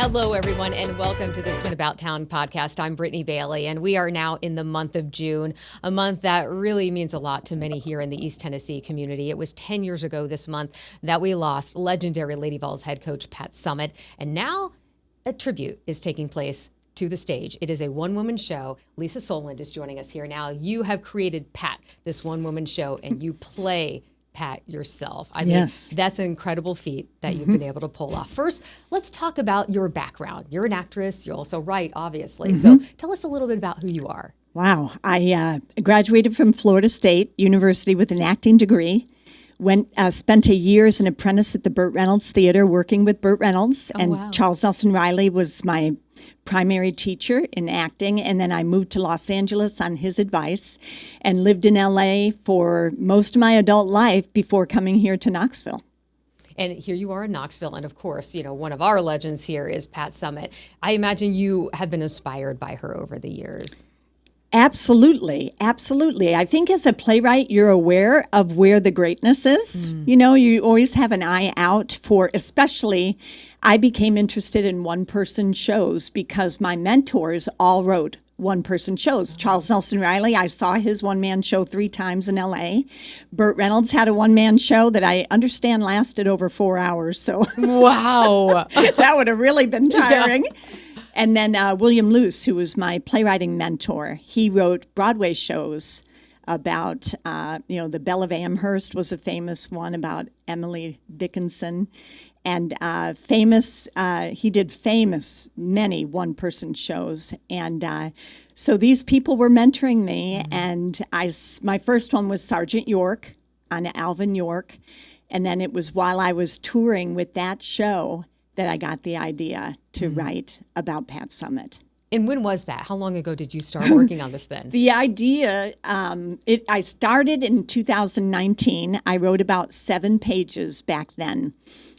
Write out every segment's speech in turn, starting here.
Hello, everyone, and welcome to this 10About Town podcast. I'm Brittany Bailey, and we are now in the month of June, a month that really means a lot to many here in the East Tennessee community. It was 10 years ago this month that we lost legendary Lady Vols head coach Pat Summitt, and now a tribute is taking place to the stage. It is a one-woman show. Lisa Solland is joining us here now. You have created Pat, this one-woman show, and you play Pat yourself. I mean, that's an incredible feat that you've been able to pull off. First, let's talk about your background. You're an actress. You also write, obviously. So tell us a little bit about who you are. Wow. I graduated from Florida State University with an acting degree. Spent a year as an apprentice at the Burt Reynolds Theater working with Burt Reynolds. Charles Nelson Riley was my primary teacher in acting, and then I moved to Los Angeles on his advice and lived in LA for most of my adult life before coming here to Knoxville. And here you are in Knoxville, and of course, you know, one of our legends here is Pat Summitt. I imagine you have been inspired by her over the years. Absolutely. Absolutely. I think as a playwright, you're aware of where the greatness is. You know, you always have an eye out for, especially, I became interested in one-person shows because my mentors all wrote one-person shows. Charles Nelson Riley, I saw his one-man show 3 times in L.A. Burt Reynolds had a one-man show that I understand lasted over 4 hours. So wow, that would have really been tiring. Yeah. And then William Luce, who was my playwriting mentor, he wrote Broadway shows about, The Belle of Amherst was a famous one about Emily Dickinson. And he did many one-person shows. And so these people were mentoring me. And my first one was Sergeant York on Alvin York. And then it was while I was touring with that show that I got the idea to write about Pat Summitt. And when was that? How long ago did you start working on this then? The idea, I started in 2019. I wrote about 7 pages back then,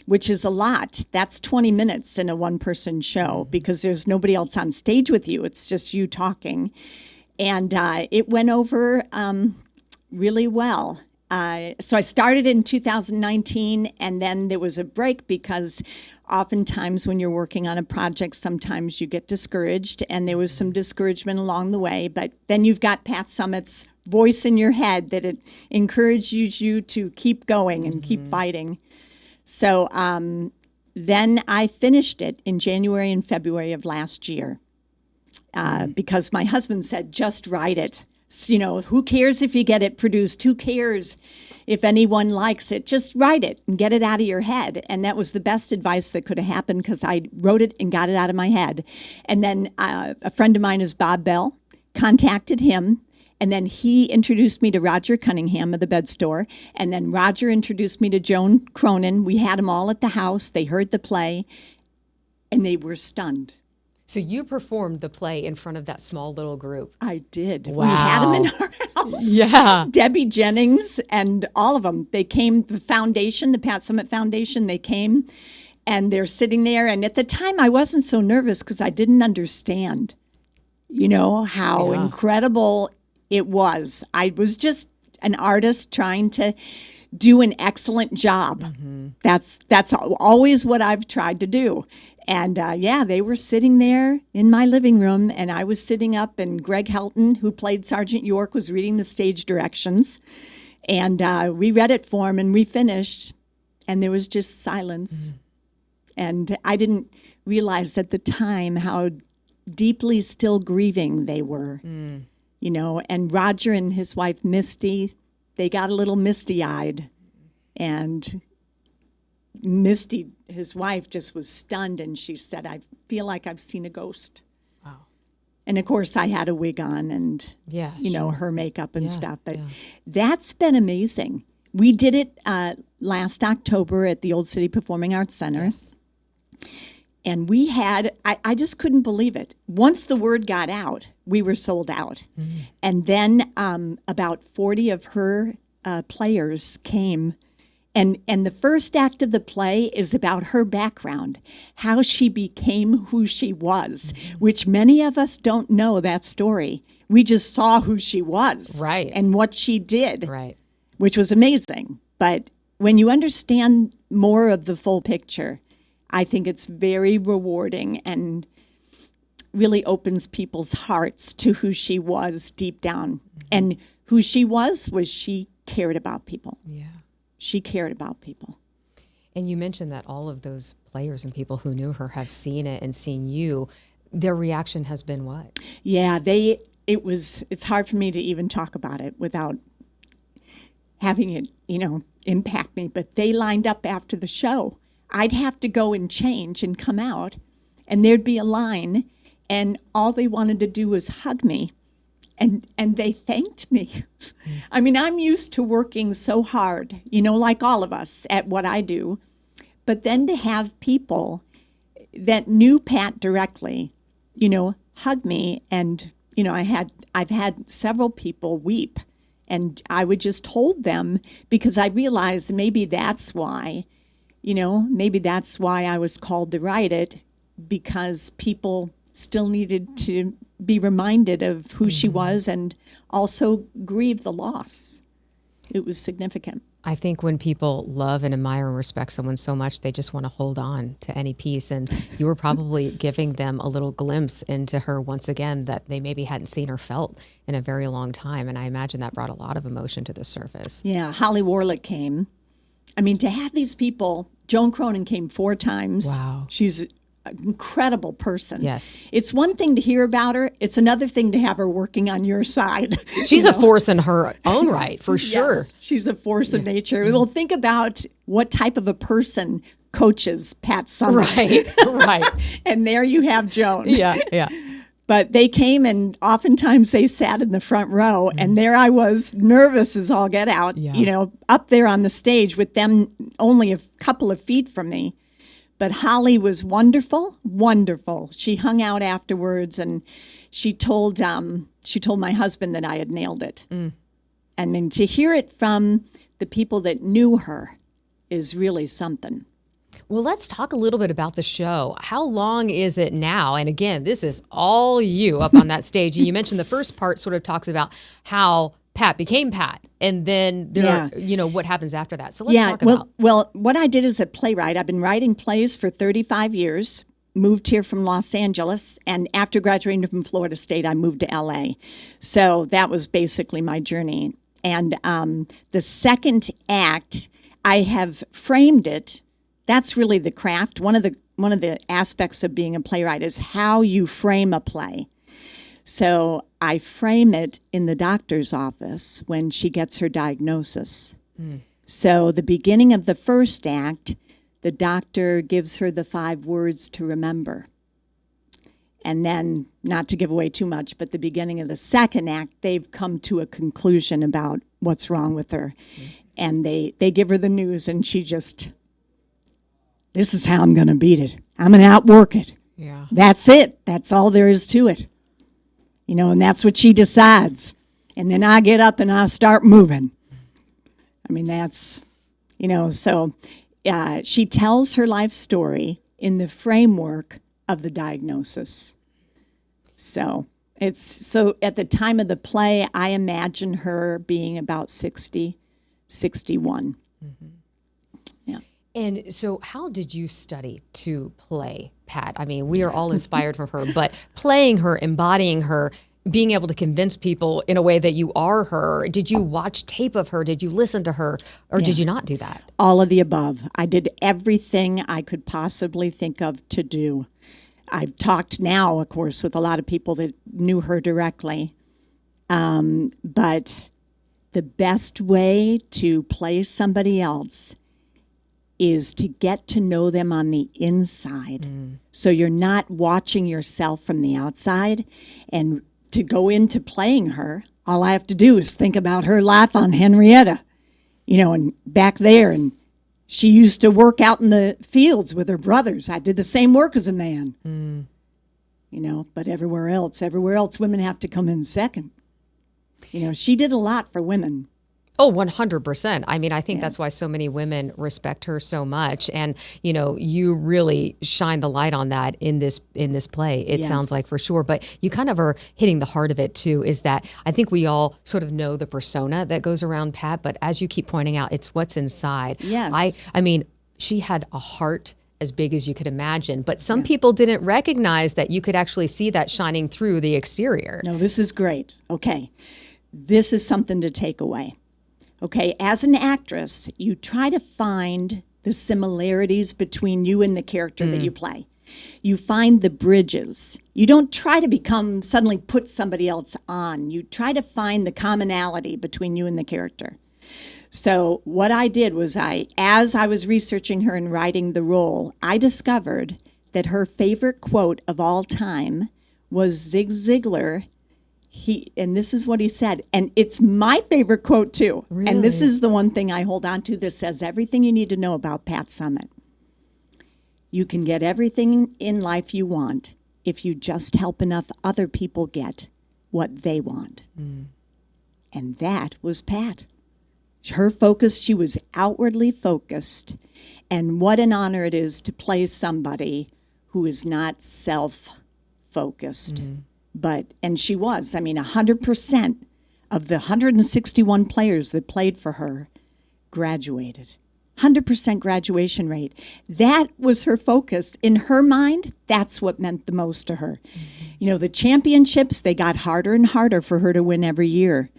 which is a lot. That's 20 minutes in a one-person show because there's nobody else on stage with you. It's just you talking. And it went over really well. So I started in 2019, and then there was a break because oftentimes when you're working on a project, sometimes you get discouraged, and there was some discouragement along the way. But then you've got Pat Summitt's voice in your head that it encourages you to keep going and keep fighting. So then I finished it in January and February of last year because my husband said, just write it. You know, who cares if you get it produced? Who cares if anyone likes it? Just write it and get it out of your head. And that was the best advice that could have happened because I wrote it and got it out of my head. And then a friend of mine is Bob Bell, contacted him. And then he introduced me to Roger Cunningham of the Bed Store. And then Roger introduced me to Joan Cronin. We had them all at the house. They heard the play and they were stunned. So you performed the play in front of that small little group. I did. Wow. We had them in our house. Yeah. Debbie Jennings and all of them. They came, the foundation, the Pat Summitt Foundation, they came and they're sitting there. And at the time I wasn't so nervous because I didn't understand, how incredible it was. I was just an artist trying to do an excellent job. That's always what I've tried to do. And they were sitting there in my living room, and I was sitting up, and Greg Helton, who played Sergeant York, was reading the stage directions. And we read it for him, and we finished, and there was just silence. And I didn't realize at the time how deeply still grieving they were, And Roger and his wife, Misty, they got a little misty-eyed, and Misty, his wife, just was stunned, and she said, I feel like I've seen a ghost. Wow. And, of course, I had a wig on and, her makeup and stuff. But that's been amazing. We did it last October at the Old City Performing Arts Center. Yes. And we had, I just couldn't believe it. Once the word got out, we were sold out. And then about 40 of her players came. And the first act of the play is about her background, how she became who she was, which many of us don't know that story. We just saw who she was and what she did, which was amazing. But when you understand more of the full picture, I think it's very rewarding and really opens people's hearts to who she was deep down. And who she was she cared about people. Yeah. She cared about people. And you mentioned that all of those players and people who knew her have seen it and seen you. Their reaction has been what? Yeah, it's hard for me to even talk about it without having it, impact me. But they lined up after the show. I'd have to go and change and come out, and there'd be a line, and all they wanted to do was hug me. And they thanked me. I mean, I'm used to working so hard, like all of us at what I do. But then to have people that knew Pat directly, hug me. And, I've had several people weep. And I would just hold them because I realized maybe that's why I was called to write it, because people still needed to be reminded of who she was and also grieve the loss. It was significant. I think when people love and admire and respect someone so much, they just want to hold on to any piece. And you were probably giving them a little glimpse into her once again that they maybe hadn't seen or felt in a very long time. And I imagine that brought a lot of emotion to the surface. Yeah, Holly Warlick came. I mean, to have these people, Joan Cronin came 4 times. Wow. She's an incredible person. Yes. It's one thing to hear about her. It's another thing to have her working on your side. She's a force in her own right, for sure. Yes, she's a force of nature. Well, think about what type of a person coaches Pat Summitt. Right. And there you have Joan. Yeah. But they came, and oftentimes they sat in the front row, and there I was, nervous as all get out, up there on the stage with them only a couple of feet from me. But Holly was wonderful, wonderful. She hung out afterwards, and she told my husband that I had nailed it. And then to hear it from the people that knew her is really something. Well, let's talk a little bit about the show. How long is it now? And again, this is all you up on that stage. And you mentioned the first part sort of talks about how Pat became Pat, and then what happens after that. So let's talk about. Well, what I did as a playwright, I've been writing plays for 35 years, moved here from Los Angeles, and after graduating from Florida State, I moved to LA. So that was basically my journey. And the second act, I have framed it. That's really the craft. One of the aspects of being a playwright is how you frame a play. So I frame it in the doctor's office when she gets her diagnosis. So the beginning of the first act, the doctor gives her the 5 words to remember. And then, not to give away too much, but the beginning of the second act, they've come to a conclusion about what's wrong with her. And they give her the news, and she just, this is how I'm going to beat it. I'm going to outwork it. Yeah. That's it. That's all there is to it. And that's what she decides. And then I get up and I start moving. I mean, that's, so she tells her life story in the framework of the diagnosis. So at the time of the play, I imagine her being about 60, 61. Yeah. And so how did you study to play Pat? I mean, we are all inspired from her, but playing her, embodying her, being able to convince people in a way that you are her. Did you watch tape of her? Did you listen to her? Or did you not do that? All of the above. I did everything I could possibly think of to do. I've talked now, of course, with a lot of people that knew her directly. But the best way to play somebody else is to get to know them on the inside. So you're not watching yourself from the outside. And to go into playing her, all I have to do is think about her life on Henrietta, and back there. And she used to work out in the fields with her brothers. I did the same work as a man, but everywhere else, women have to come in second. She did a lot for women. Oh, 100%. I mean, I think that's why so many women respect her so much. And, you really shine the light on that in this play, it sounds like, for sure. But you kind of are hitting the heart of it, too, is that I think we all sort of know the persona that goes around Pat. But as you keep pointing out, it's what's inside. Yes. I mean, she had a heart as big as you could imagine. But some people didn't recognize that you could actually see that shining through the exterior. No, this is great. Okay. This is something to take away. Okay. As an actress, you try to find the similarities between you and the character that you play. You find the bridges. You don't try to suddenly put somebody else on. You try to find the commonality between you and the character. So what I did was as I was researching her and writing the role, I discovered that her favorite quote of all time was Zig Ziglar. And this is what he said, and it's my favorite quote too. Really? And this is the one thing I hold on to that says everything you need to know about Pat Summitt. You can get everything in life you want if you just help enough other people get what they want. And that was Pat. Her focus, she was outwardly focused. And what an honor it is to play somebody who is not self-focused. And she was. 100% of the 161 players that played for her graduated. 100% graduation rate. That was her focus. In her mind, that's what meant the most to her. The championships, they got harder and harder for her to win every year.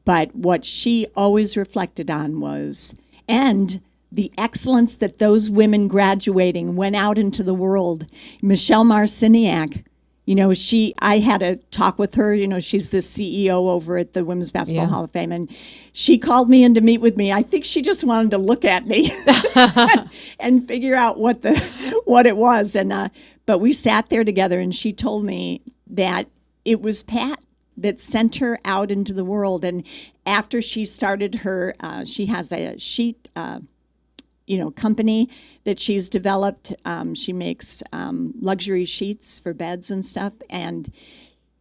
But what she always reflected on was, and the excellence that those women graduating went out into the world. Michelle Marciniak, I had a talk with her. She's the CEO over at the Women's Basketball Hall of Fame, and she called me in to meet with me. I think she just wanted to look at me and figure out what it was. But we sat there together, and she told me that it was Pat that sent her out into the world. And after she started her, she has a sheet company that she's developed. She makes luxury sheets for beds and stuff. And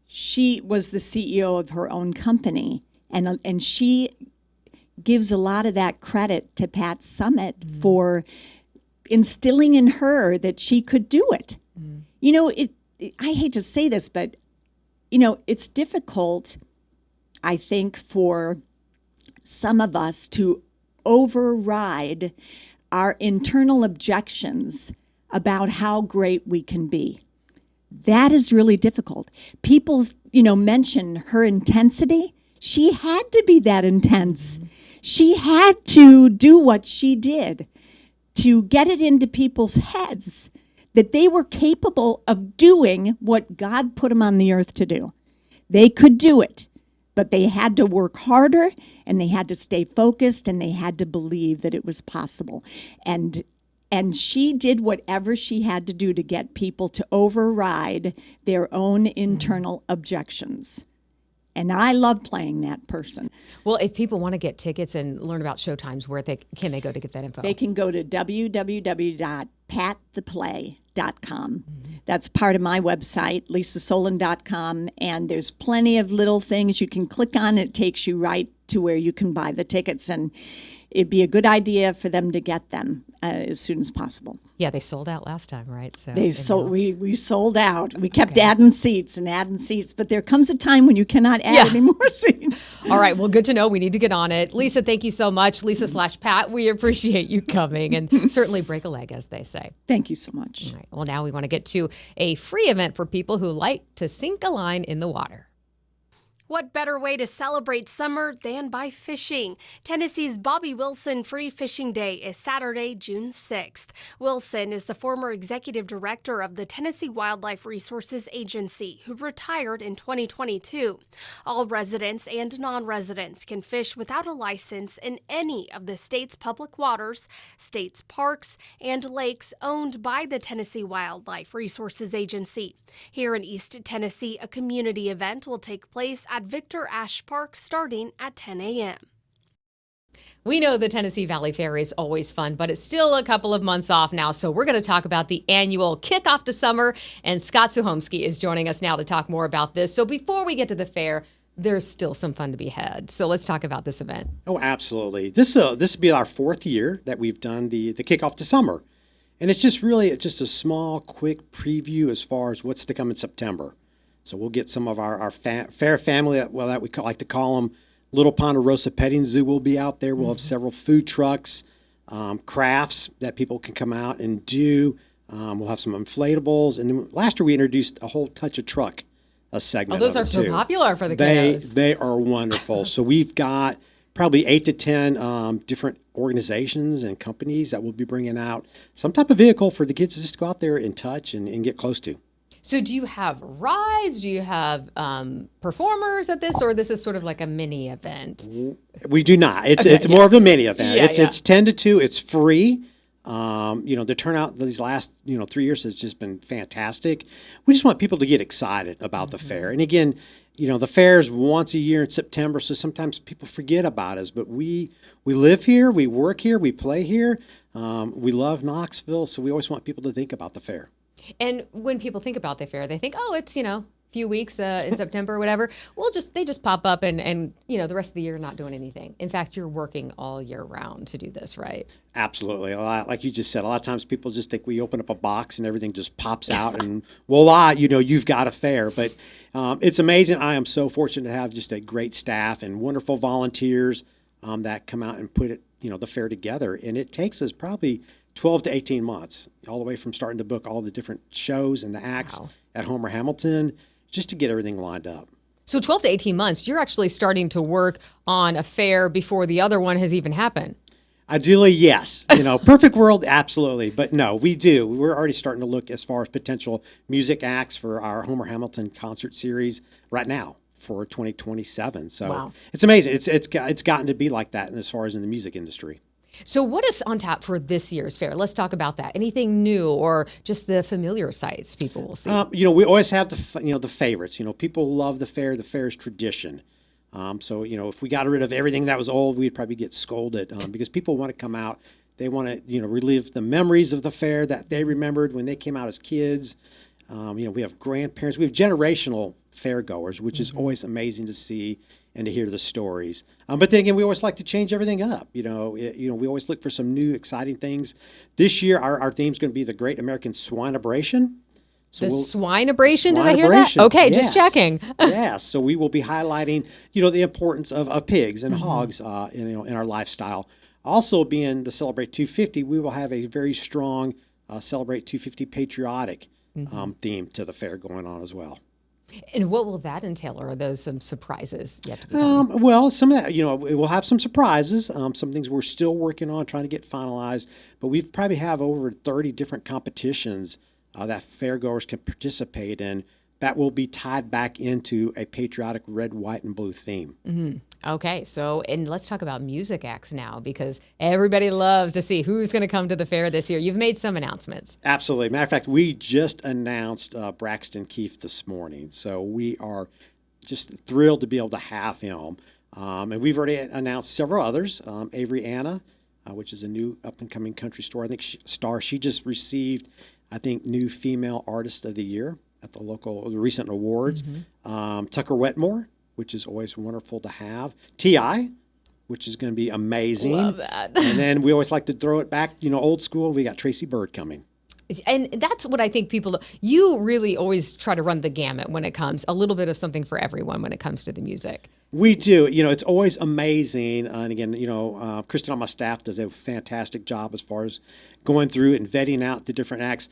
she was the CEO of her own company. And she gives a lot of that credit to Pat Summitt for instilling in her that she could do it. I hate to say this, but, it's difficult, I think, for some of us to override our internal objections about how great we can be. That is really difficult. People, mention her intensity. She had to be that intense. She had to do what she did to get it into people's heads that they were capable of doing what God put them on the earth to do. They could do it, but they had to work harder, and they had to stay focused, and they had to believe that it was possible. And she did whatever she had to do to get people to override their own internal objections. And I love playing that person. Well, if people want to get tickets and learn about showtimes, where can they go to get that info? They can go to www.pattheplay.com. That's part of my website, lisasolon.com, and there's plenty of little things you can click on. It takes you right to where you can buy the tickets, and it'd be a good idea for them to get them as soon as possible. Yeah, they sold out last time, right? So we sold out. We kept adding seats, but there comes a time when you cannot add any more seats. All right, well, good to know. We need to get on it. Lisa, thank you so much. Lisa/Pat, we appreciate you coming, and certainly break a leg, as they say. Thank you so much. All right, well, now we want to get to a free event for people who like to sink a line in the water. What better way to celebrate summer than by fishing? Tennessee's Bobby Wilson Free Fishing Day is Saturday, June 6th. Wilson is the former executive director of the Tennessee Wildlife Resources Agency, who retired in 2022. All residents and non-residents can fish without a license in any of the state's public waters, state's parks, and lakes owned by the Tennessee Wildlife Resources Agency. Here in East Tennessee, a community event will take place at Victor Ash Park starting at 10 a.m. We know the Tennessee Valley Fair is always fun, but it's still a couple of months off now, so we're going to talk about the annual kickoff to summer, and Scott Suhomsky is joining us now to talk more about this. So before we get to the fair, there's still some fun to be had. So let's talk about this event. Oh, absolutely. This will be our fourth year that we've done the kickoff to summer. And it's just a small, quick preview as far as what's to come in September. So we'll get some of our fair family, that we like to call them, Little Ponderosa Petting Zoo will be out there. We'll have several food trucks, crafts that people can come out and do. We'll have some inflatables. And then last year we introduced a whole touch of truck segment. Oh, those of are it so too. popular for the kiddos. They are wonderful. So we've got probably 8 to 10 different organizations and companies that will be bringing out some type of vehicle for the kids to just go out there and touch and get close to. So do you have rides? Do you have performers at this, or this is sort of like a mini event? We do not. It's Okay, more of a mini event. Yeah, It's 10 to 2. It's free. The turnout these last 3 years has just been fantastic. We just want people to get excited about the fair. And again, the fair is once a year in September, so sometimes people forget about us. But we live here, we work here, we play here. We love Knoxville, so we always want people to think about the fair. And when people think about the fair, they think, oh, it's, few weeks in September or whatever. They just pop up and the rest of the year not doing anything. In fact, you're working all year round to do this, right? Absolutely. Like you just said, a lot of times people just think we open up a box and everything just pops out and voila, you've got a fair. But it's amazing. I am so fortunate to have just a great staff and wonderful volunteers that come out and put it, the fair together. And it takes us probably 12 to 18 months, all the way from starting to book all the different shows and the acts at Homer Hamilton, just to get everything lined up. So 12 to 18 months, you're actually starting to work on a fair before the other one has even happened. Ideally, yes. Perfect world, absolutely. But no, we do. We're already starting to look as far as potential music acts for our Homer Hamilton concert series right now for 2027. So It's amazing. It's gotten to be like that as far as in the music industry. So what is on tap for this year's fair? Let's talk about that. Anything new or just the familiar sights people will see? We always have the favorites. People love the fair. The fair is tradition. So if we got rid of everything that was old, we'd probably get scolded because people want to come out. They want to relive the memories of the fair that they remembered when they came out as kids. We have grandparents. We have generational fairgoers, which is always amazing to see and to hear the stories. But then again, we always like to change everything up. We always look for some new, exciting things. This year, our theme is going to be the Great American Swinebration. So Swinebration? Did I hear that? Okay, yes. Just checking. Yes. So we will be highlighting, the importance of pigs and hogs, in our lifestyle. Also, being the Celebrate 250, we will have a very strong Celebrate 250 patriotic theme to the fair going on as well. And what will that entail? Or are those some surprises yet to be Well, some of that, we'll have some surprises. Some things we're still working on, trying to get finalized. But we probably have over 30 different competitions that fairgoers can participate in that will be tied back into a patriotic red, white, and blue theme. Mm-hmm. Okay, and let's talk about music acts now, because everybody loves to see who's going to come to the fair this year. You've made some announcements. Absolutely. Matter of fact, we just announced Braxton Keefe this morning. So we are just thrilled to be able to have him. And we've already announced several others. Avery Anna, which is a new up-and-coming country star. She just received, I think, new Female Artist of the Year at the recent awards. Tucker Wetmore, which is always wonderful to have. T.I., which is going to be amazing. Love that. And then we always like to throw it back, old school. We got Tracy Byrd coming. And that's what I think you really always try to run the gamut when it comes, a little bit of something for everyone when it comes to the music. We do. It's always amazing. And again, Kristen on my staff does a fantastic job as far as going through and vetting out the different acts.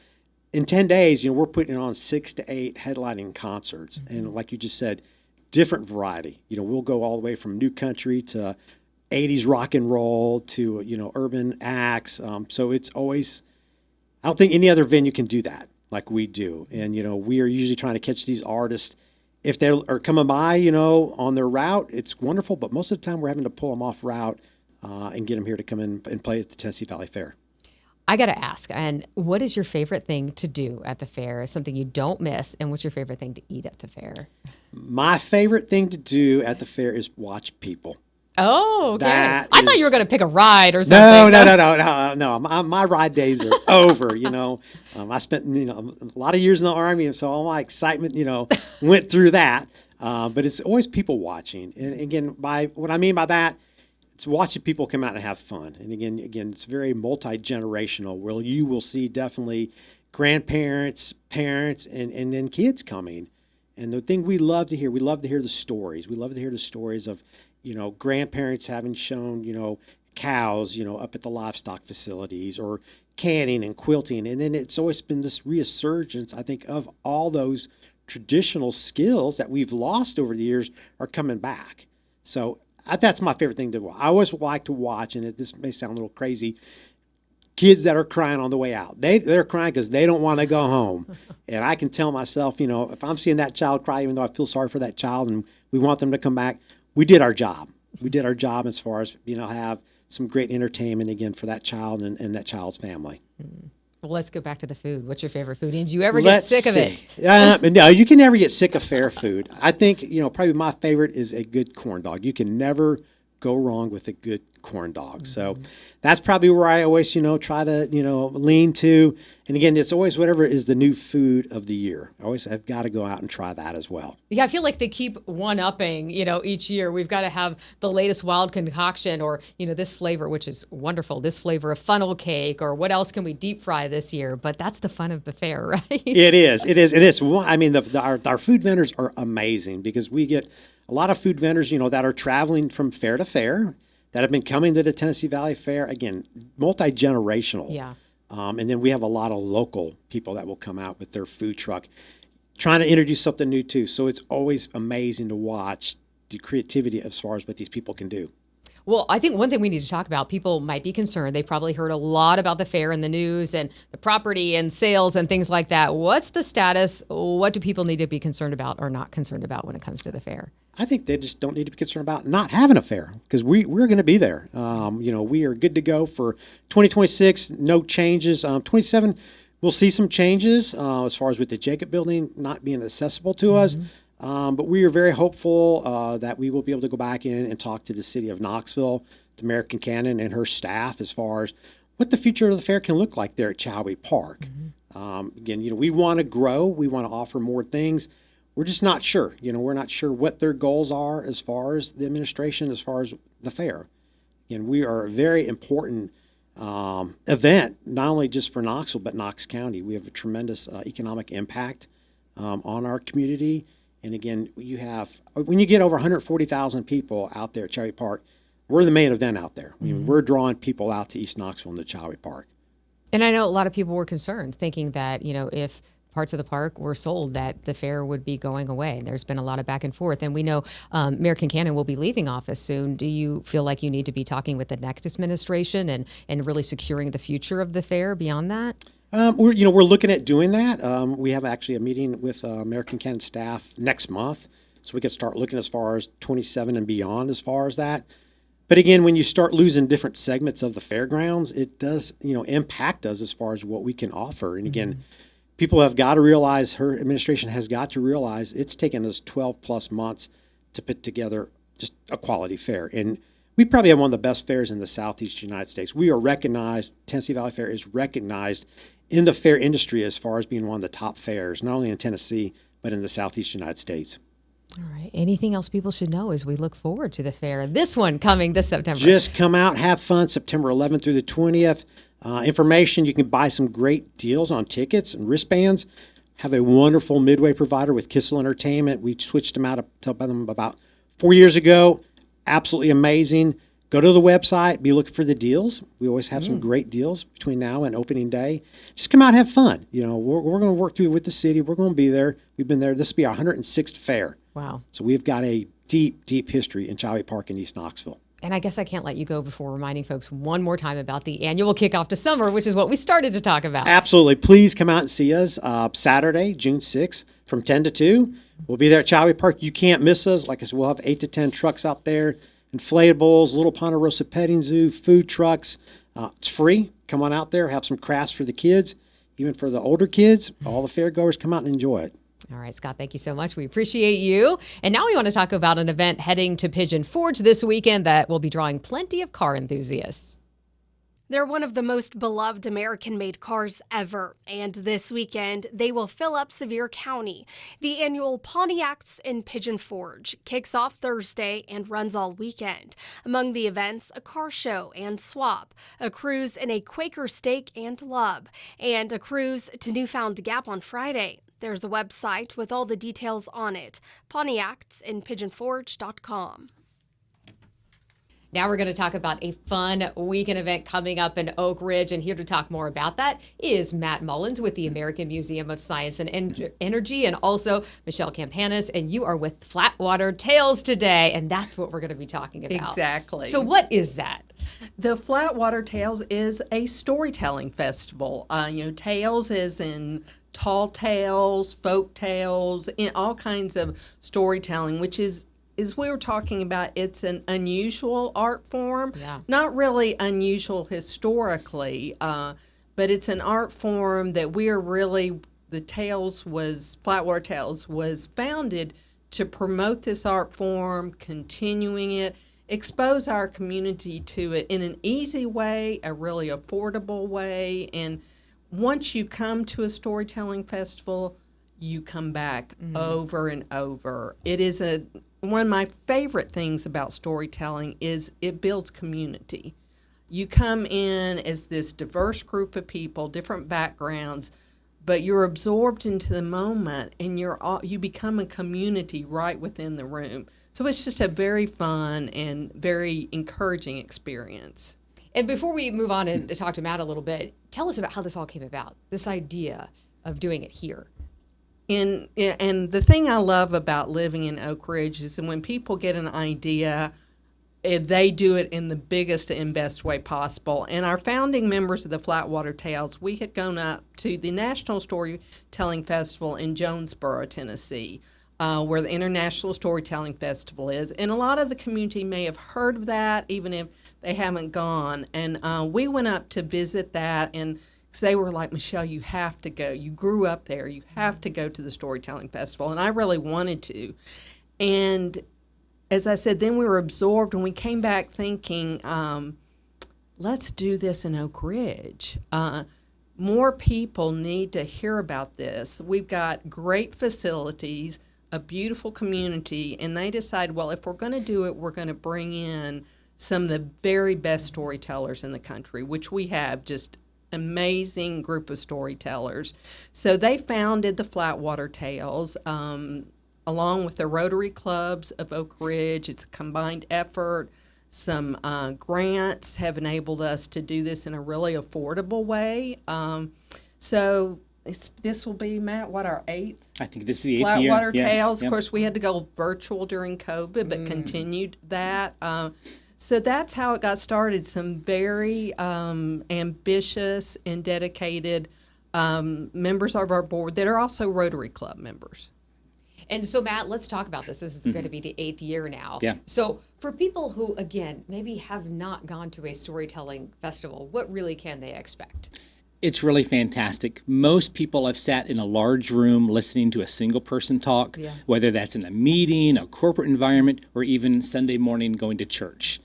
In 10 days, we're putting on 6 to 8 headlining concerts. And like you just said, different variety. We'll go all the way from new country to 80s rock and roll to, urban acts. So it's always, I don't think any other venue can do that like we do. And, we are usually trying to catch these artists. If they are coming by, on their route, it's wonderful. But most of the time we're having to pull them off route and get them here to come in and play at the Tennessee Valley Fair. I got to ask, and what is your favorite thing to do at the fair? Something you don't miss, and what's your favorite thing to eat at the fair? My favorite thing to do at the fair is watch people. Oh, okay. I thought you were going to pick a ride or something. No. My ride days are over. I spent a lot of years in the Army, and so all my excitement went through that. But it's always people watching, and again, by what I mean by that, it's watching people come out and have fun. And again, it's very multi-generational, where you will see definitely grandparents, parents, and then kids coming. And the thing we love to hear the stories. We love to hear the stories of, grandparents having shown, cows, up at the livestock facilities, or canning and quilting. And then it's always been this resurgence, I think, of all those traditional skills that we've lost over the years are coming back. So that's my favorite thing to watch. I always like to watch, and this may sound a little crazy, kids that are crying on the way out. They're crying because they don't want to go home. And I can tell myself, if I'm seeing that child cry, even though I feel sorry for that child and we want them to come back, we did our job. We did our job as far as, have some great entertainment, again, for that child and that child's family. Well, let's go back to the food. What's your favorite food? And do you ever get sick of it? No, you can never get sick of fair food. I think, probably my favorite is a good corn dog. You can never go wrong with a good corn dog. Mm-hmm. So that's probably where I always, try to, lean to. And again, it's always whatever is the new food of the year. I've got to go out and try that as well. Yeah, I feel like they keep one-upping, each year. We've got to have the latest wild concoction or, this flavor, which is wonderful, this flavor of funnel cake, or what else can we deep fry this year? But that's the fun of the fair, right? It is. And it's one, our food vendors are amazing because we get a lot of food vendors, that are traveling from fair to fair, that have been coming to the Tennessee Valley Fair, again, multi-generational. Yeah. And then we have a lot of local people that will come out with their food truck, trying to introduce something new too. So it's always amazing to watch the creativity as far as what these people can do. Well, I think one thing we need to talk about, people might be concerned. They probably heard a lot about the fair in the news and the property and sales and things like that. What's the status? What do people need to be concerned about or not concerned about when it comes to the fair? I think they just don't need to be concerned about not having a fair because we're going to be there. We are good to go for 2026, no changes. 27, we'll see some changes as far as with the Jacob Building not being accessible to us. But we are very hopeful that we will be able to go back in and talk to the city of Knoxville, to Mayor Kincannon and her staff as far as what the future of the fair can look like there at Chowee Park. Again, we want to grow. We want to offer more things. We're just not sure. We're not sure what their goals are as far as the administration, as far as the fair. Again, we are a very important event, not only just for Knoxville, but Knox County. We have a tremendous economic impact on our community. And again, when you get over 140,000 people out there at Chowee Park, we're the main event out there. We're drawing people out to East Knoxville and the Chowee Park. And I know a lot of people were concerned, thinking that, if parts of the park were sold, that the fair would be going away. There's been a lot of back and forth. And we know Mayor Kincannon will be leaving office soon. Do you feel like you need to be talking with the next administration and really securing the future of the fair beyond that? We're looking at doing that. We have actually a meeting with Mayor Kincannon's staff next month, so we can start looking as far as 27 and beyond as far as that. But again, when you start losing different segments of the fairgrounds, it does, impact us as far as what we can offer. And again, people have got to realize, her administration has got to realize it's taken us 12 plus months to put together just a quality fair. And we probably have one of the best fairs in the Southeast United States. We are recognized, Tennessee Valley Fair is recognized in the fair industry as far as being one of the top fairs, not only in Tennessee, but in the Southeast United States. All right. Anything else people should know as we look forward to the fair? This one coming this September. Just come out, have fun, September 11th through the 20th. Information, you can buy some great deals on tickets and wristbands. Have a wonderful midway provider with Kissel Entertainment. We switched them out to them about 4 years ago. Absolutely amazing. Go to the website, be looking for the deals. We always have some great deals between now and opening day. Just come out and have fun. We're going to work through with the city. We're going to be there. We've been there. This will be our 106th fair. Wow. So we've got a deep, deep history in Chowee Park in East Knoxville. And I guess I can't let you go before reminding folks one more time about the annual kickoff to summer, which is what we started to talk about. Absolutely. Please come out and see us Saturday, June 6th from 10 to 2. We'll be there at Chowee Park. You can't miss us. Like I said, we'll have 8 to 10 trucks out there, inflatables, Little Ponderosa Petting Zoo, food trucks. It's free. Come on out there, have some crafts for the kids, even for the older kids. All the fairgoers come out and enjoy it. All right, Scott, thank you so much. We appreciate you. And now we want to talk about an event heading to Pigeon Forge this weekend that will be drawing plenty of car enthusiasts. They're one of the most beloved American-made cars ever, and this weekend they will fill up Sevier County. The annual Pontiacs in Pigeon Forge kicks off Thursday and runs all weekend. Among the events, a car show and swap, a cruise in a Quaker steak and love, and a cruise to Newfound Gap on Friday. There's a website with all the details on it, pontiacsinpigeonforge.com. Now we're going to talk about a fun weekend event coming up in Oak Ridge. And here to talk more about that is Matt Mullins with the American Museum of Science and Energy, and also Michelle Campanis. And you are with Flatwater Tales today. And that's what we're going to be talking about. Exactly. So what is that? The Flatwater Tales is a storytelling festival. Tales is in tall tales, folk tales, in all kinds of storytelling, which is we were talking about, it's an unusual art form. Yeah. Not really unusual historically, but it's an art form that Flatwater Tales was founded to promote this art form, continuing it, expose our community to it in an easy way, a really affordable way. And once you come to a storytelling festival, you come back over and over. It is one of my favorite things about storytelling is it builds community. You come in as this diverse group of people, different backgrounds, but you're absorbed into the moment, and you become a community right within the room. So it's just a very fun and very encouraging experience. And before we move on and talk to Matt a little bit, tell us about how this all came about, this idea of doing it here. And the thing I love about living in Oak Ridge is when people get an idea, they do it in the biggest and best way possible. And our founding members of the Flatwater Tales, we had gone up to the National Storytelling Festival in Jonesboro, Tennessee, where the International Storytelling Festival is. And a lot of the community may have heard of that, even if they haven't gone. And we went up to visit that, and they were like, Michelle, you have to go. You grew up there. You have to go to the Storytelling Festival. And I really wanted to. And as I said, then we were absorbed, and we came back thinking, let's do this in Oak Ridge. More people need to hear about this. We've got great facilities, a beautiful community, and they decided, well, if we're going to do it, we're going to bring in some of the very best storytellers in the country, which we have, just amazing group of storytellers. So they founded the Flatwater Tales along with the Rotary Clubs of Oak Ridge. It's a combined effort. Some grants have enabled us to do this in a really affordable way. So this will be, Matt, our 8th? I think this is the 8th year. Flatwater Yes. Tales. Yep. Of course, we had to go virtual during COVID, but continued that. So that's how it got started. Some very ambitious and dedicated members of our board that are also Rotary Club members. And so, Matt, let's talk about this. This is going to be the 8th year now. Yeah. So for people who, again, maybe have not gone to a storytelling festival, what really can they expect? It's really fantastic. Most people have sat in a large room listening to a single person talk, whether that's in a meeting, a corporate environment, or even Sunday morning going to church.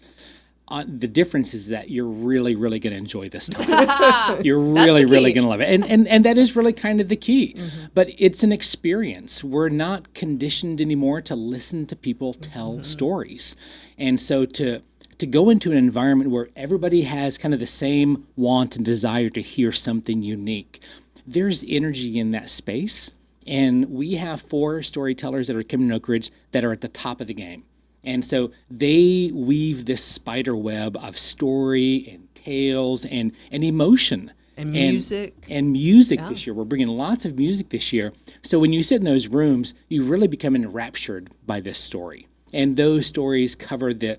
The difference is that you're really, really going to enjoy this time. You're really, really going to love it. And that is really kind of the key. But it's an experience. We're not conditioned anymore to listen to people tell stories. And so to go into an environment where everybody has kind of the same want and desire to hear something unique, there's energy in that space. And we have 4 storytellers that are coming to Oak Ridge that are at the top of the game. And so they weave this spider web of story and tales and emotion. And music. And music this year. We're bringing lots of music this year. So when you sit in those rooms, you really become enraptured by this story. And those stories cover the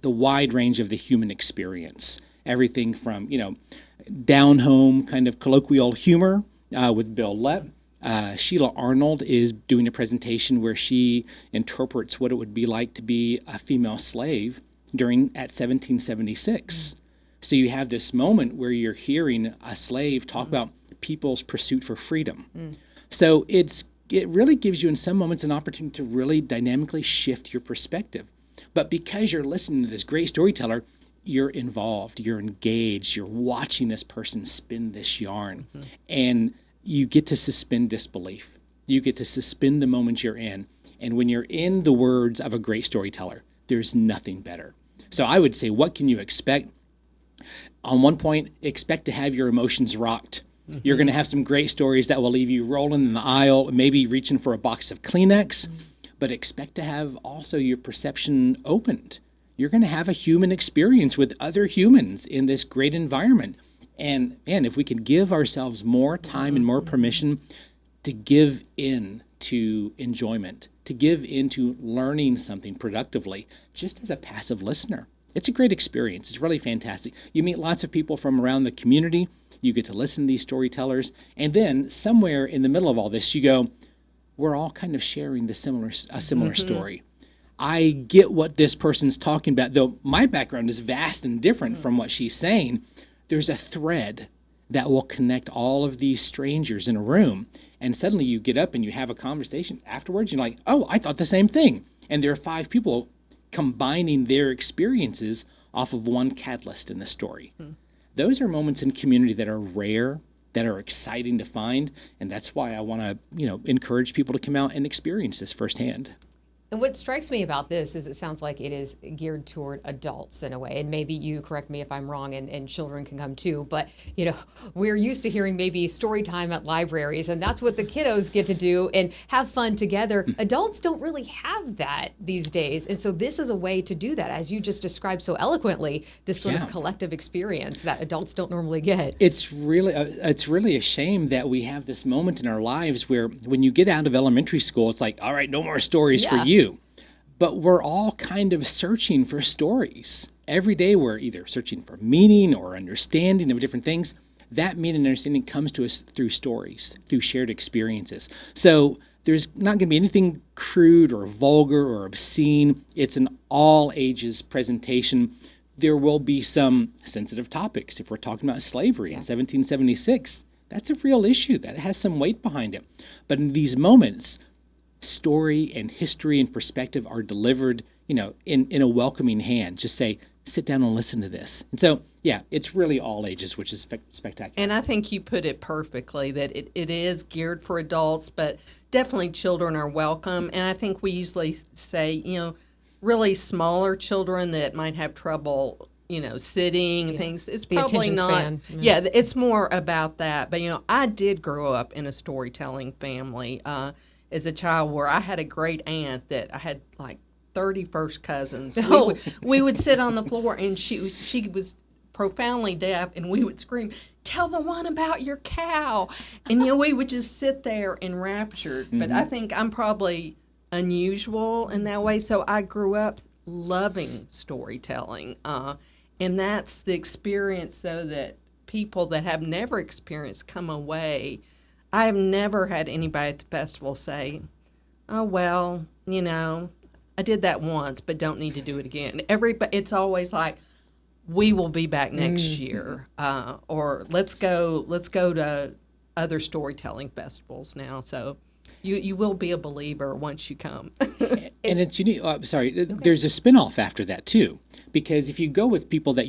wide range of the human experience. Everything from, down-home kind of colloquial humor with Bill Lepp. Sheila Arnold is doing a presentation where she interprets what it would be like to be a female slave at 1776. So you have this moment where you're hearing a slave talk about people's pursuit for freedom. So it really gives you in some moments an opportunity to really dynamically shift your perspective. But because you're listening to this great storyteller, you're involved, you're engaged, you're watching this person spin this yarn. And you get to suspend disbelief. You get to suspend the moment you're in. And when you're in the words of a great storyteller, there's nothing better. So I would say, what can you expect? On one point, expect to have your emotions rocked. You're going to have some great stories that will leave you rolling in the aisle, maybe reaching for a box of Kleenex, but expect to have also your perception opened. you're going to have a human experience with other humans in this great environment. And man, if we can give ourselves more time and more permission to give in to enjoyment, to give into learning something productively, just as a passive listener, it's a great experience. It's really fantastic. You meet lots of people from around the community. You get to listen to these storytellers. And then somewhere in the middle of all this, you go, we're all kind of sharing a similar story. I get what this person's talking about, though my background is vast and different from what she's saying. There's a thread that will connect all of these strangers in a room. And suddenly you get up and you have a conversation afterwards. You're like, oh, I thought the same thing. And there are 5 people combining their experiences off of one catalyst in the story. Those are moments in community that are rare, that are exciting to find. And that's why I want to, encourage people to come out and experience this firsthand. And what strikes me about this is it sounds like it is geared toward adults in a way. And maybe you correct me if I'm wrong, and children can come too. But, we're used to hearing maybe story time at libraries, and that's what the kiddos get to do and have fun together. Adults don't really have that these days. And so this is a way to do that, as you just described so eloquently, this sort of collective experience that adults don't normally get. It's really a shame that we have this moment in our lives where when you get out of elementary school, it's like, all right, no more stories for you. But we're all kind of searching for stories. Every day we're either searching for meaning or understanding of different things. That meaning and understanding comes to us through stories, through shared experiences. So there's not going to be anything crude or vulgar or obscene. It's an all ages presentation. There will be some sensitive topics. If we're talking about slavery in 1776, that's a real issue. That has some weight behind it. But in these moments, story and history and perspective are delivered, in a welcoming hand. Just say, sit down and listen to this. And so, it's really all ages, which is spectacular. And I think you put it perfectly, that it is geared for adults, but definitely children are welcome. And I think we usually say, really smaller children that might have trouble, sitting, things. It's the probably not. Span. It's more about that. But, I did grow up in a storytelling family as a child, where I had a great aunt that I had like 30 first cousins. We would sit on the floor, and she was profoundly deaf, and we would scream, "Tell the one about your cow." And, we would just sit there enraptured. But I think I'm probably unusual in that way. So I grew up loving storytelling. And that's the experience, though, that people that have never experienced come away. I have never had anybody at the festival say, oh, well, I did that once, but don't need to do it again. It's always like, we will be back next year, or let's go to other storytelling festivals now. So you will be a believer once you come. And it's unique. There's a spinoff after that too, because if you go with people that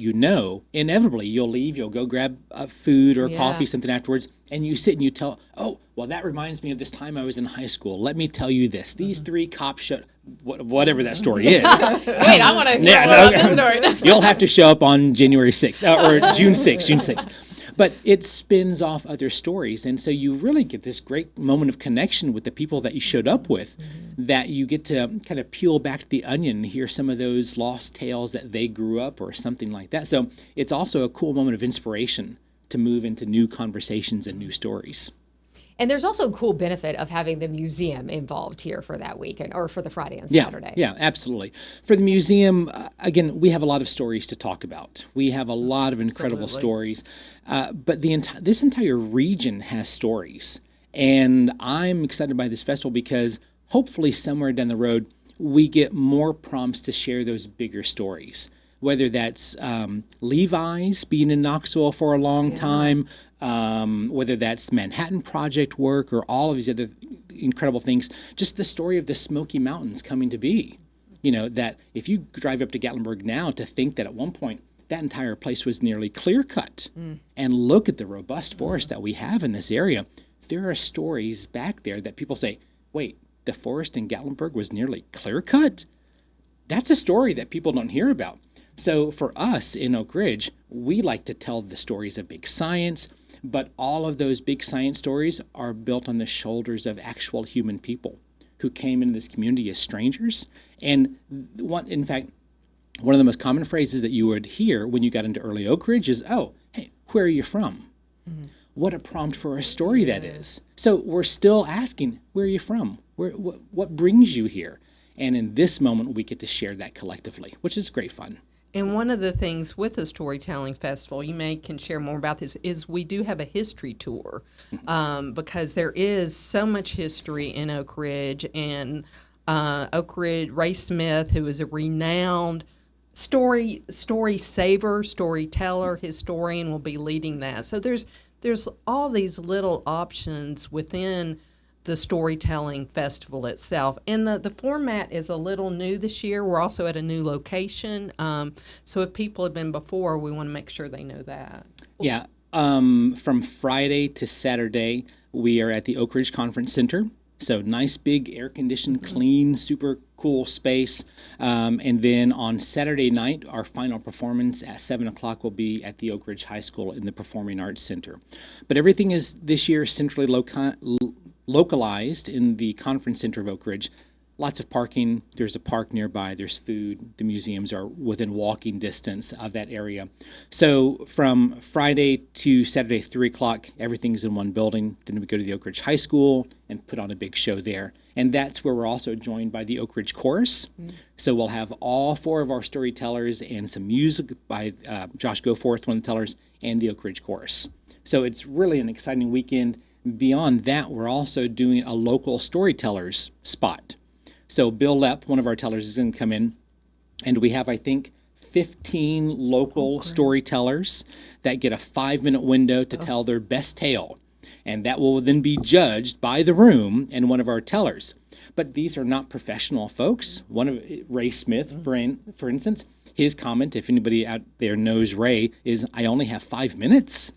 inevitably you'll leave. You'll go grab food or coffee, something afterwards, and you sit and you tell. Oh, well, that reminds me of this time I was in high school. Let me tell you this. These 3 cops showed whatever that story is. Wait, I want to hear about this story. You'll have to show up on January 6th or June 6th. But it spins off other stories. And so you really get this great moment of connection with the people that you showed up with, that you get to kind of peel back the onion and hear some of those lost tales that they grew up or something like that. So it's also a cool moment of inspiration to move into new conversations and new stories. And there's also a cool benefit of having the museum involved here for that weekend, or for the Friday and Saturday. Yeah, absolutely. For the museum, again, we have a lot of stories to talk about. We have a lot of incredible stories. But this entire region has stories. And I'm excited by this festival because hopefully somewhere down the road, we get more prompts to share those bigger stories. Whether that's Levi's being in Knoxville for a long time, whether that's Manhattan Project work or all of these other incredible things, just the story of the Smoky Mountains coming to be. That if you drive up to Gatlinburg now, to think that at one point that entire place was nearly clear cut, and look at the robust forest that we have in this area. There are stories back there that people say, wait, the forest in Gatlinburg was nearly clear cut? That's a story that people don't hear about. So for us in Oak Ridge, we like to tell the stories of big science, but all of those big science stories are built on the shoulders of actual human people who came into this community as strangers. And in fact, one of the most common phrases that you would hear when you got into early Oak Ridge is, oh, hey, where are you from? What a prompt for a story that is. So we're still asking, where are you from? What brings you here? And in this moment, we get to share that collectively, which is great fun. And one of the things with the storytelling festival, can share more about this, is we do have a history tour because there is so much history in Oak Ridge. And Oak Ridge, Ray Smith, who is a renowned story saver, storyteller, historian, will be leading that. So there's all these little options within the storytelling festival itself. And the format is a little new this year. We're also at a new location. So if people have been before, we want to make sure they know that. Yeah. From Friday to Saturday, we are at the Oak Ridge Conference Center. So nice, big, air-conditioned, clean, super cool space. And then on Saturday night, our final performance at 7 o'clock will be at the Oak Ridge High School in the Performing Arts Center. But everything is this year centrally localized in the Conference Center of Oak Ridge. Lots of parking. There's a park nearby. There's food. The museums are within walking distance of that area. So from Friday to Saturday, 3 o'clock, everything's in one building. Then we go to the Oak Ridge High School and put on a big show there. And that's where we're also joined by the Oak Ridge Chorus. So we'll have all 4 of our storytellers and some music by Josh Goforth, one of the tellers, and the Oak Ridge Chorus. So it's really an exciting weekend. Beyond that, we're also doing a local storytellers spot. So Bill Lepp, one of our tellers, is going to come in, and we have, I think, 15 local storytellers that get a 5-minute window to tell their best tale. And that will then be judged by the room and one of our tellers. But these are not professional folks. One of Ray Smith, for instance, his comment, if anybody out there knows Ray, is, I only have 5 minutes.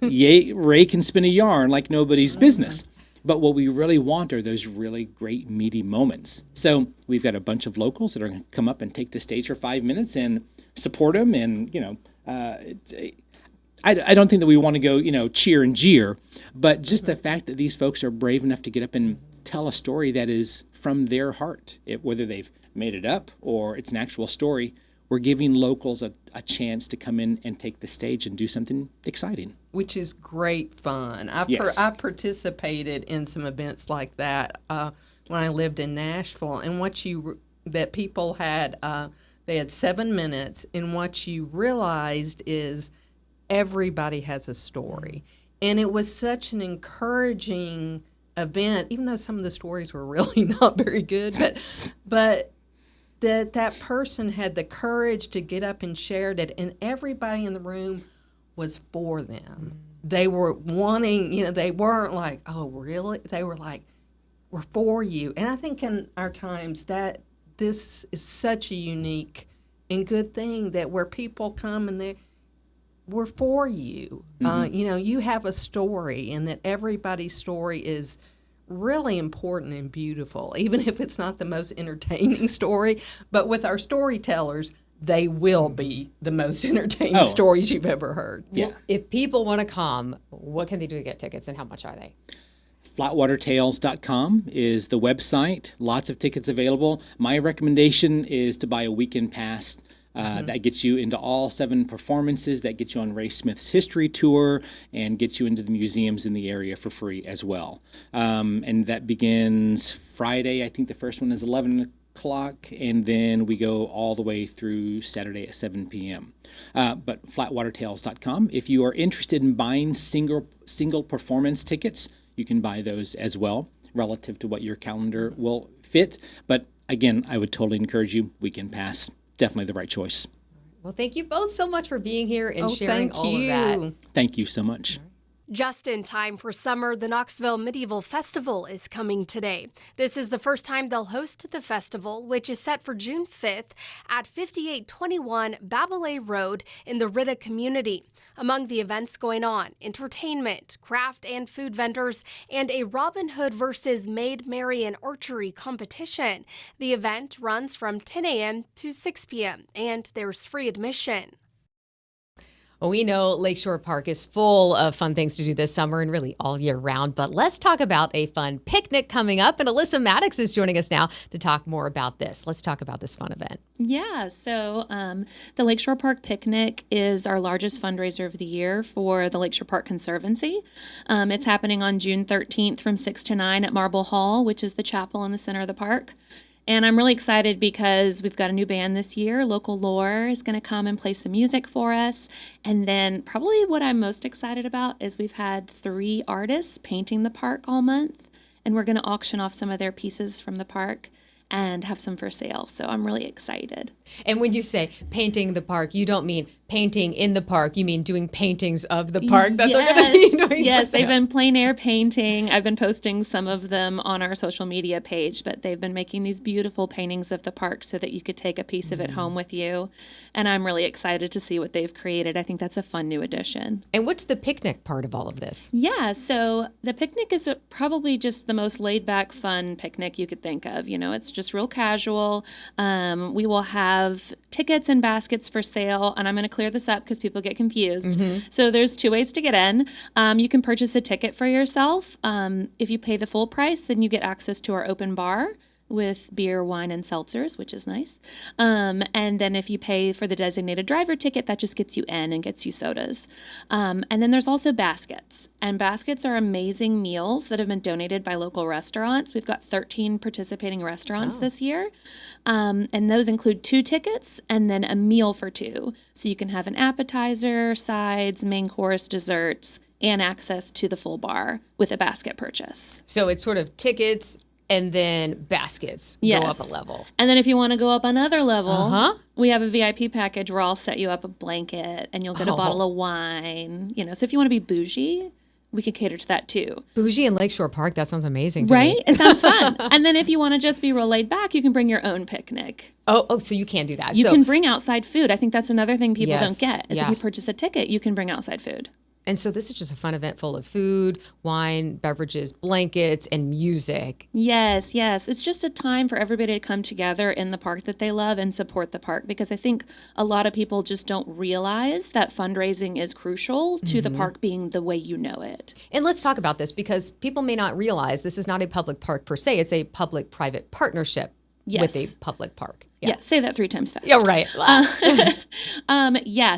Yay, Ray can spin a yarn like nobody's business. But what we really want are those really great, meaty moments. So we've got a bunch of locals that are going to come up and take the stage for 5 minutes and support them. And, I don't think that we want to go, cheer and jeer. But just the fact that these folks are brave enough to get up and tell a story that is from their heart, whether they've made it up or it's an actual story, we're giving locals a chance to come in and take the stage and do something exciting. Which is great fun. I participated in some events like that when I lived in Nashville, and that people had, they had 7 minutes, and what you realized is everybody has a story. And it was such an encouraging event, even though some of the stories were really not very good, but that person had the courage to get up and share it, and everybody in the room was for them. They were wanting, they weren't like, oh, really? They were like, we're for you. And I think in our times that this is such a unique and good thing, that where people come and we're for you. You have a story, and that everybody's story is really important and beautiful, even if it's not the most entertaining story. But with our storytellers, they will be the most entertaining stories you've ever heard. Yeah. Well, if people want to come, what can they do to get tickets, and how much are they? Flatwatertales.com is the website. Lots of tickets available. My recommendation is to buy a weekend pass. That gets you into all 7 performances, that gets you on Ray Smith's history tour, and gets you into the museums in the area for free as well. And that begins Friday. I think the first one is 11 o'clock, and then we go all the way through Saturday at 7 p.m. But flatwatertales.com. If you are interested in buying single performance tickets, you can buy those as well, relative to what your calendar will fit. But again, I would totally encourage you, weekend pass. Definitely the right choice. Well, thank you both so much for being here and sharing all of that. Thank you so much. Just in time for summer, the Knoxville Medieval Festival is coming today. This is the first time they'll host the festival, which is set for June 5th at 5821 Babelais Road in the Ritta community. Among the events going on, entertainment, craft and food vendors, and a Robin Hood versus Maid Marian archery competition. The event runs from 10 a.m. to 6 p.m., and there's free admission. Well, we know Lakeshore Park is full of fun things to do this summer and really all year round, but let's talk about a fun picnic coming up. And Alyssa Maddox is joining us now to talk more about this. Let's talk about this fun event. Yeah, so the Lakeshore Park Picnic is our largest fundraiser of the year for the Lakeshore Park Conservancy. It's happening on June 13th from 6 to 9 at Marble Hall, which is the chapel in the center of the park. And I'm really excited because we've got a new band this year. Local Lore is going to come and play some music for us. And then probably what I'm most excited about is we've had 3 artists painting the park all month. And we're going to auction off some of their pieces from the park and have some for sale. So I'm really excited. And when you say painting the park, you don't mean painting in the park. You mean doing paintings of the park that they're going to be doing. Yes, they've been plein air painting. I've been posting some of them on our social media page, but they've been making these beautiful paintings of the park so that you could take a piece of it home with you. And I'm really excited to see what they've created. I think that's a fun new addition. And what's the picnic part of all of this? Yeah, so the picnic is probably just the most laid back, fun picnic you could think of. You know, it's just real casual. We will have tickets and baskets for sale, and I'm going to clear this up because people get confused. So there's 2 ways to get in. You can purchase a ticket for yourself. If you pay the full price, then you get access to our open bar with beer, wine, and seltzers, which is nice. And then if you pay for the designated driver ticket, that just gets you in and gets you sodas. And then there's also baskets. And baskets are amazing meals that have been donated by local restaurants. We've got 13 participating restaurants this year. And those include 2 tickets and then a meal for 2. So you can have an appetizer, sides, main course, desserts, and access to the full bar with a basket purchase. So it's sort of tickets and then baskets go up a level. And then if you want to go up another level, we have a VIP package where I'll set you up a blanket and you'll get a bottle of wine. You know, so if you want to be bougie, we can cater to that too. Bougie in Lakeshore Park, that sounds amazing to right? me. It sounds fun. And then if you want to just be real laid back, you can bring your own picnic. Oh, so you can do that. You can bring outside food. I think that's another thing people Yes, don't get is yeah. if you purchase a ticket, you can bring outside food. And so this is just a fun event full of food, wine, beverages, blankets, and music. Yes, yes. It's just a time for everybody to come together in the park that they love and support the park, because I think a lot of people just don't realize that fundraising is crucial to the park being the way you know it. And let's talk about this because people may not realize this is not a public park per se. It's a public-private partnership with a public park. Yeah, say that 3 times fast. Yeah, right.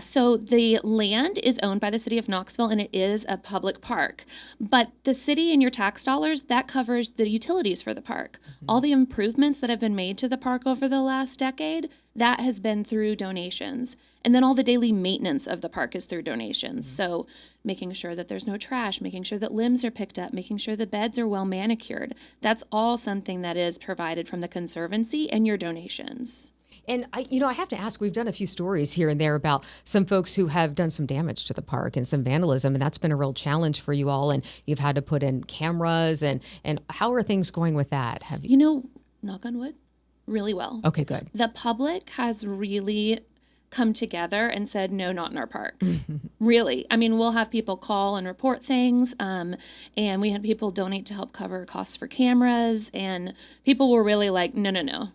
So the land is owned by the city of Knoxville, and it is a public park. But the city and your tax dollars, that covers the utilities for the park. All the improvements that have been made to the park over the last decade, that has been through donations. And then all the daily maintenance of the park is through donations. So making sure that there's no trash, making sure that limbs are picked up, making sure the beds are well manicured. That's all something that is provided from the Conservancy and your donations. And I have to ask, we've done a few stories here and there about some folks who have done some damage to the park and some vandalism, and that's been a real challenge for you all. And you've had to put in cameras, and how are things going with that? Have you? You know, knock on wood, really well. Okay, good. The public has really come together and said, no, not in our park. Really. I mean, we'll have people call and report things. And we had people donate to help cover costs for cameras. And people were really like, no,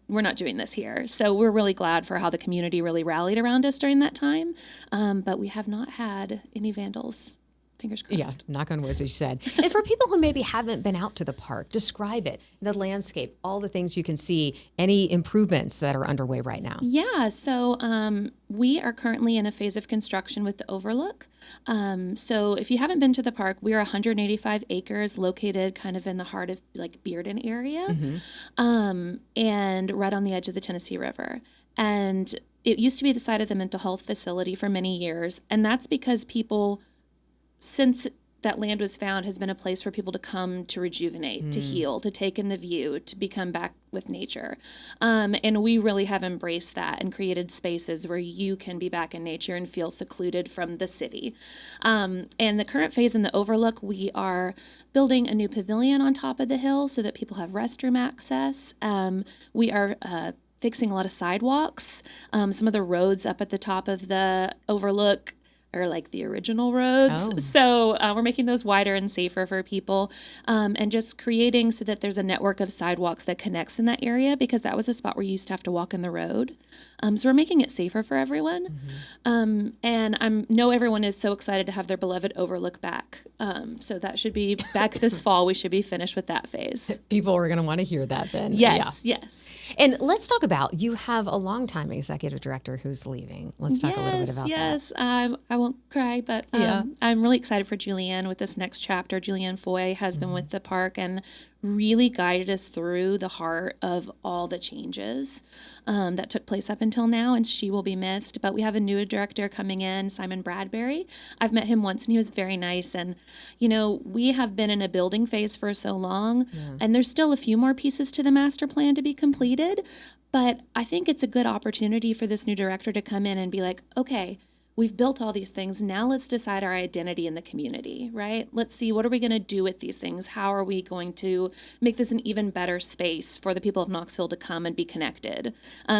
we're not doing this here. So we're really glad for how the community really rallied around us during that time. But we have not had any vandals. Fingers crossed. Yeah, knock on wood, as you said. And for people who maybe haven't been out to the park, describe it, the landscape, all the things you can see, any improvements that are underway right now. Yeah, so we are currently in a phase of construction with the overlook. So if you haven't been to the park, we are 185 acres located kind of in the heart of like Bearden area, and right on the edge of the Tennessee River. And it used to be the site of the mental health facility for many years, and that's because people, since that land was found, has been a place for people to come to rejuvenate, to heal, to take in the view, to become back with nature. And we really have embraced that and created spaces where you can be back in nature and feel secluded from the city. And the current phase in the overlook, we are building a new pavilion on top of the hill so that people have restroom access. We are fixing a lot of sidewalks. Some of the roads up at the top of the overlook are like the original roads. Oh. So we're making those wider and safer for people, and just creating so that there's a network of sidewalks that connects in that area, because that was a spot where you used to have to walk in the road. So we're making it safer for everyone. And I know everyone is so excited to have their beloved overlook back. So that should be back this fall. We should be finished with that phase. People are going to want to hear that then. Yes, yes. And let's talk about, you have a longtime executive director who's leaving. Let's talk a little bit about that. Yes, I won't cry, but I'm really excited for Julianne with this next chapter. Julianne Foy has been with the park and really guided us through the heart of all the changes that took place up until now, and she will be missed. But we have a new director coming in, Simon Bradbury. I've met him once, and he was very nice. And, you know, we have been in a building phase for so long, and there's still a few more pieces to the master plan to be completed. But I think it's a good opportunity for this new director to come in and be like, okay, we've built all these things. Now let's decide our identity in the community, right? Let's see, what are we going to do with these things? How are we going to make this an even better space for the people of Knoxville to come and be connected?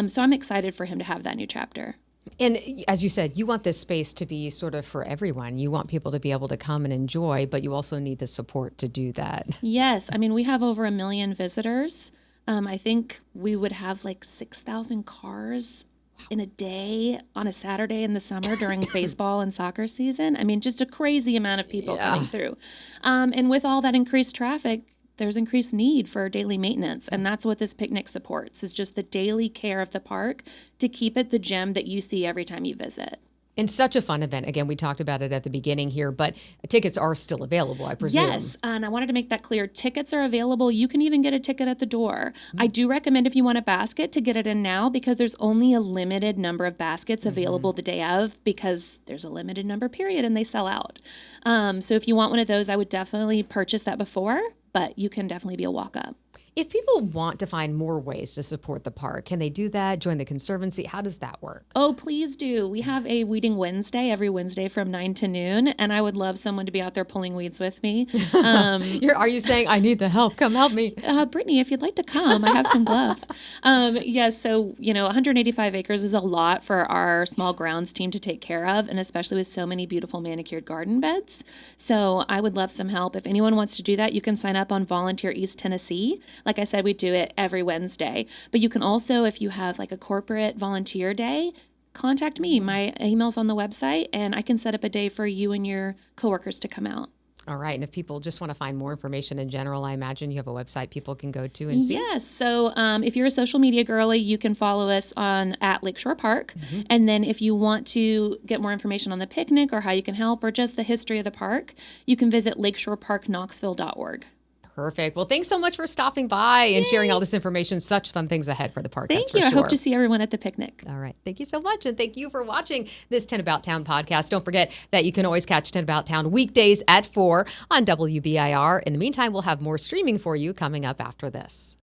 So I'm excited for him to have that new chapter. And as you said, you want this space to be sort of for everyone. You want people to be able to come and enjoy, but you also need the support to do that. Yes. I mean, we have over 1 million visitors. I think we would have like 6,000 cars in a day on a Saturday in the summer during baseball and soccer season. I mean, just a crazy amount of people coming through. And with all that increased traffic, there's increased need for daily maintenance. And that's what this picnic supports, is just the daily care of the park to keep it the gem that you see every time you visit. And such a fun event. Again, we talked about it at the beginning here, but tickets are still available, I presume. Yes, and I wanted to make that clear. Tickets are available. You can even get a ticket at the door. I do recommend, if you want a basket, to get it in now, because there's only a limited number of baskets available the day of, because there's a limited number period and they sell out. So if you want one of those, I would definitely purchase that before, but you can definitely be a walk-up. If people want to find more ways to support the park, can they do that? Join the Conservancy? How does that work? Oh, please do. We have a Weeding Wednesday every Wednesday from 9 to noon, and I would love someone to be out there pulling weeds with me. Are you saying, I need the help? Come help me. Brittany, if you'd like to come, I have some gloves. Yes, so, 185 acres is a lot for our small grounds team to take care of, and especially with so many beautiful manicured garden beds. So I would love some help. If anyone wants to do that, you can sign up on Volunteer East Tennessee. Like I said, we do it every Wednesday. But you can also, if you have like a corporate volunteer day, contact me. My email's on the website, and I can set up a day for you and your coworkers to come out. All right. And if people just want to find more information in general, I imagine you have a website people can go to and see. Yes. So if you're a social media girly, you can follow us on at Lakeshore Park. And then if you want to get more information on the picnic or how you can help or just the history of the park, you can visit lakeshoreparkknoxville.org. Perfect. Well, thanks so much for stopping by and sharing all this information. Such fun things ahead for the park. Thank you. I hope to see everyone at the picnic. All right. Thank you so much. And thank you for watching this 10 About Town podcast. Don't forget that you can always catch 10 About Town weekdays at 4 on WBIR. In the meantime, we'll have more streaming for you coming up after this.